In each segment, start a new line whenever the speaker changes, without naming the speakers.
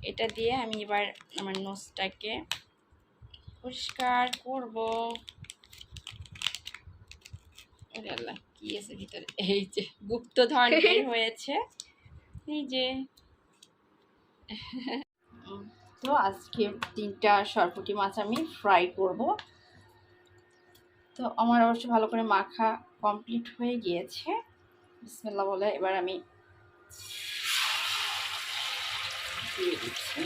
এটা দিয়ে আমি এবার আমার নোজটাকে পরিষ্কার করব। ওরে আল্লাহ, কি আছে ভিতরে? এই যে গুপ্তধন বের হয়েছে, এই যে। তো আজকে 3টা সরপুঁটি মাছ আমি ফ্রাই করব। তো আমার অবশ্য ভালো করে মাখা কমপ্লিট হয়ে গিয়েছে। বিসমিল্লাহ বলে এবার আমি দিয়ে দিচ্ছি।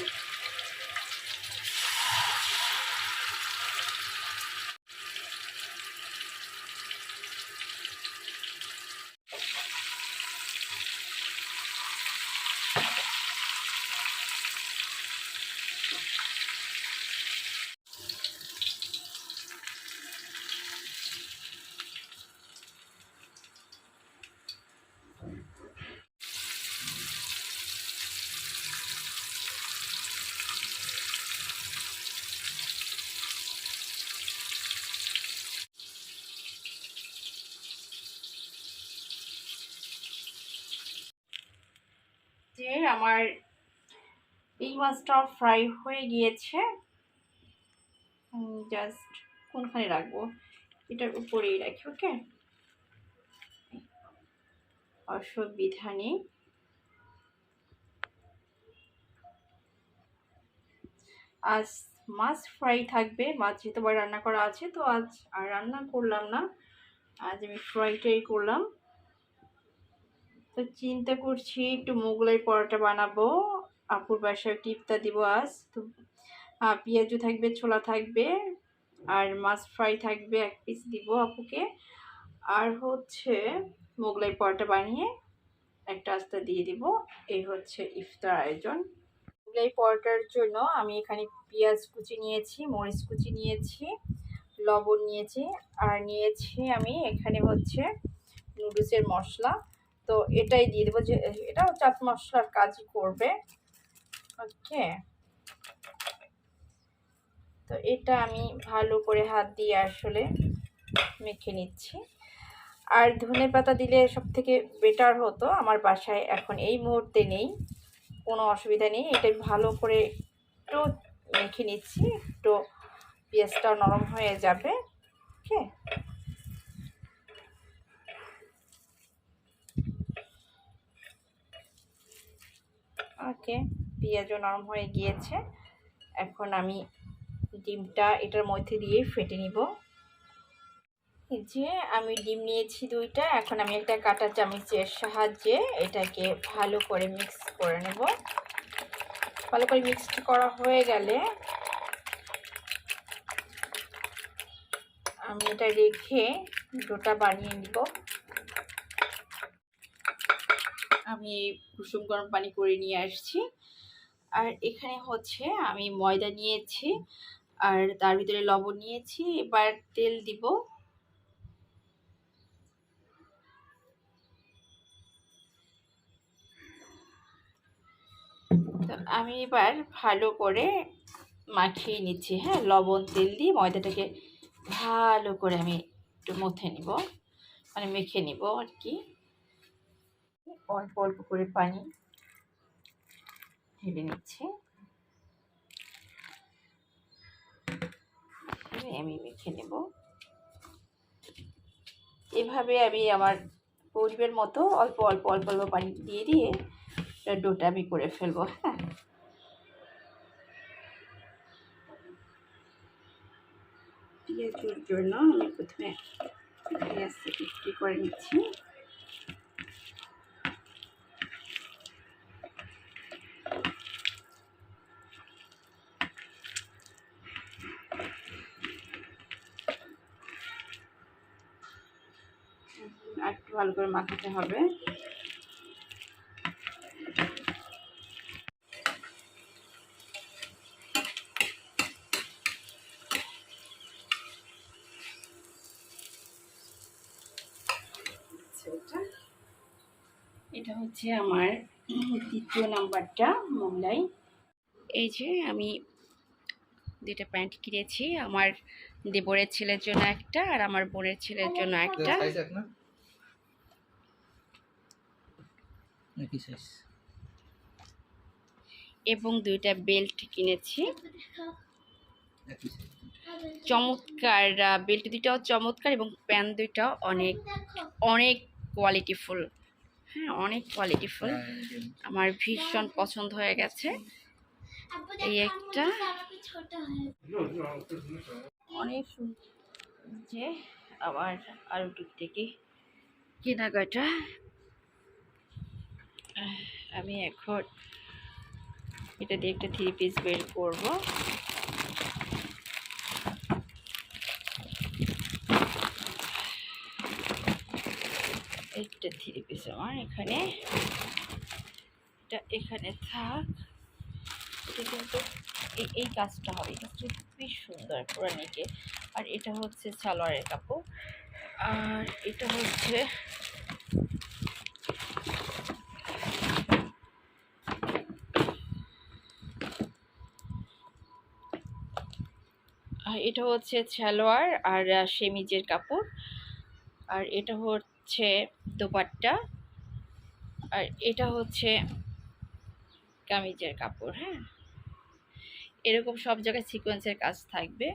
যে আমার এই মাছটা ফ্রাই হয়ে গিয়েছে। জাস্ট কোনখানে রাখবো? এটার উপরেই রাখি। ওকে, অসুবিধা নেই। আজ মাছ ফ্রাই থাকবে। মাছ যেহেতু রান্না করা আছে, তো আজ আর রান্না করলাম না, আজ আমি ফ্রাইটাই করলাম। তো চিন্তা করছি একটু মোগলাই পরোটা বানাবো, আপুর বাসায় টিপটা দিব আজ। তো পেঁয়াজু থাকবে, ছোলা থাকবে, আর মাছ ফ্রাই থাকবে, 1 পিস দিব আপুকে। আর হচ্ছে মোগলাই পরোটা বানিয়ে একটা আস্তা দিয়ে দিব। এই হচ্ছে ইফতার আয়োজন। মোগলাই পরোটার জন্য আমি এখানে পেঁয়াজ কুচি নিয়েছি, মরিচ কুচি নিয়েছি, লবণ নিয়েছি, আর নিয়েছি আমি এখানে হচ্ছে নুডলসের মশলা। তো এটাই দিয়ে দেবো, যে এটাও চাট মশলার কাজই করবে। ওকে, তো এটা আমি ভালো করে হাত দিয়ে আসলে মেখে নিচ্ছি। আর ধনেপাতা দিলে সব থেকে বেটার হতো, আমার বাসায় এখন এই মুহূর্তে নেই, কোনো অসুবিধা নেই। এটা ভালো করে একটু মেখে নিচ্ছি, একটু পেঁয়াজটাও নরম হয়ে যাবে। ওকে, ওকে, পেঁয়াজও নরম হয়ে গিয়েছে। এখন আমি ডিমটা এটার মধ্যে দিয়ে ফেটে নিব। এই যে আমি ডিম নিয়েছি 2টা। এখন আমি একটা কাঁটা চামচের সাহায্যে এটাকে ভালো করে মিক্স করে নেব। ভালো করে মিক্সড করা হয়ে গেলে আমি এটা রেখে ডোটা বানিয়ে নিব। আমি কুসুম গরম পানি করে নিয়ে আসছি। আর এখানে হচ্ছে আমি ময়দা নিয়েছি, আর তার ভিতরে লবণ নিয়েছি। এবার তেল দিব। তো আমি এবার ভালো করে মাখিয়ে নিচ্ছি। হ্যাঁ, লবণ তেল দিয়ে ময়দাটাকে ভালো করে আমি একটু মথে নিব, মানে মেখে নিব আর কি। অল্প অল্প করে পানি ঢেলে নিচ্ছি, আমি মেখে নেব। এভাবে আমি আমার পরিবের মতো অল্প অল্প অল্প অল্প পানি দিয়ে দিয়ে ডোটা আমি করে ফেলবো। হ্যাঁ, পেঁয়াজের জন্য আমি প্রথমে পেঁয়াজটাকে একটু করে নিচ্ছি। আর একটু ভালো করে মাখাতে হবে। এটা হচ্ছে আমার 3য় নাম্বারটা মোগলাই। এই যে আমি 2টা প্যান্ট কিনেছি, আমার দেবরের ছেলের জন্য একটা, আর আমার বোনের ছেলের জন্য একটা। এবং 2টা বেল্ট কিনেছি। চমৎকার বেল্ট 2টাও চমৎকার এবং প্যান্ট 2টাও অনেক অনেক কোয়ালিটিফুল। হ্যাঁ, অনেক কোয়ালিটিফুল, আমার ভীষণ পছন্দ হয়ে গেছে। এই একটা অনেক যে আবার আরো টুকটাকি কেনাকাটা। আমি এখন এটা দিয়ে একটা 3 পিস বের করব। একটা 3 পিস আমার এখানে, এটা এখানে থাক। এটা কিন্তু এই কাজটা হবে, এটা খুবই সুন্দর পুরো নিকে। আর এটা হচ্ছে সালোয়ারের কাপড়, আর এটা হচ্ছে সালোয়ার আর সেমিজের কাপড়, আর এটা হচ্ছে দোপাট্টা, আর এটা হচ্ছে কামিজের কাপড়। হ্যাঁ, এরকম সব জায়গায় সিকোয়েন্সের কাজ থাকবে।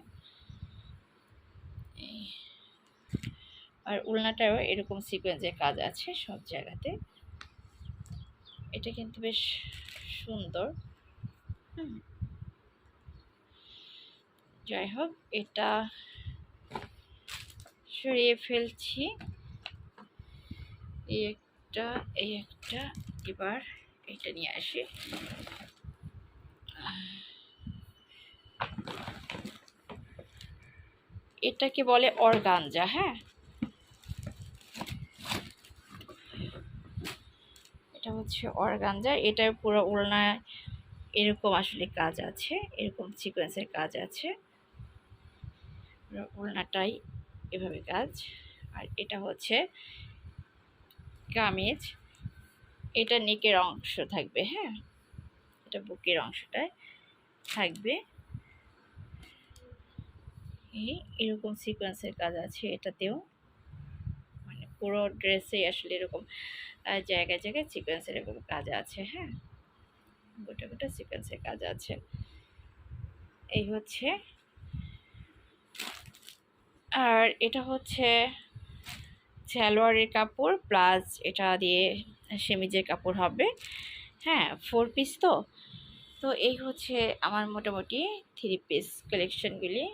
আর উলনাটাও এরকম সিকোয়েন্সের কাজ আছে সব জায়গাতে। এটা কিন্তু বেশ সুন্দর। যাই হোক, এটা সরিয়ে ফেলছি। এই একটা এবার এটা নিয়ে আসি। এটাকে বলে অর্গানজা। হ্যাঁ, এটা হচ্ছে অর্গানজা। এটার পুরো ওড়নায় এরকম আসলে কাজ আছে, এরকম সিকোয়েন্সের কাজ আছে, ওড়নাটাই এভাবে কাজ। আর এটা হচ্ছে কামিজ, এটা নেকের অংশ থাকবে। হ্যাঁ, এটা বুকের অংশটায় থাকবে। এরকম সিকোয়েন্সের কাজ আছে এটাতেও, মানে পুরো ড্রেসে আসলে এরকম জায়গায় জায়গায় সিকোয়েন্সের এরকম কাজ আছে। হ্যাঁ, গোটা গোটা সিকোয়েন্সের কাজ আছে। এই হচ্ছে, আর এটা হচ্ছে সালোয়ারের কাপড় প্লাস এটা দিয়ে সেমিজের কাপড় হবে। হ্যাঁ, 4 পিস। তো এই হচ্ছে আমার মোটামুটি 3 পিস কালেকশনগুলি।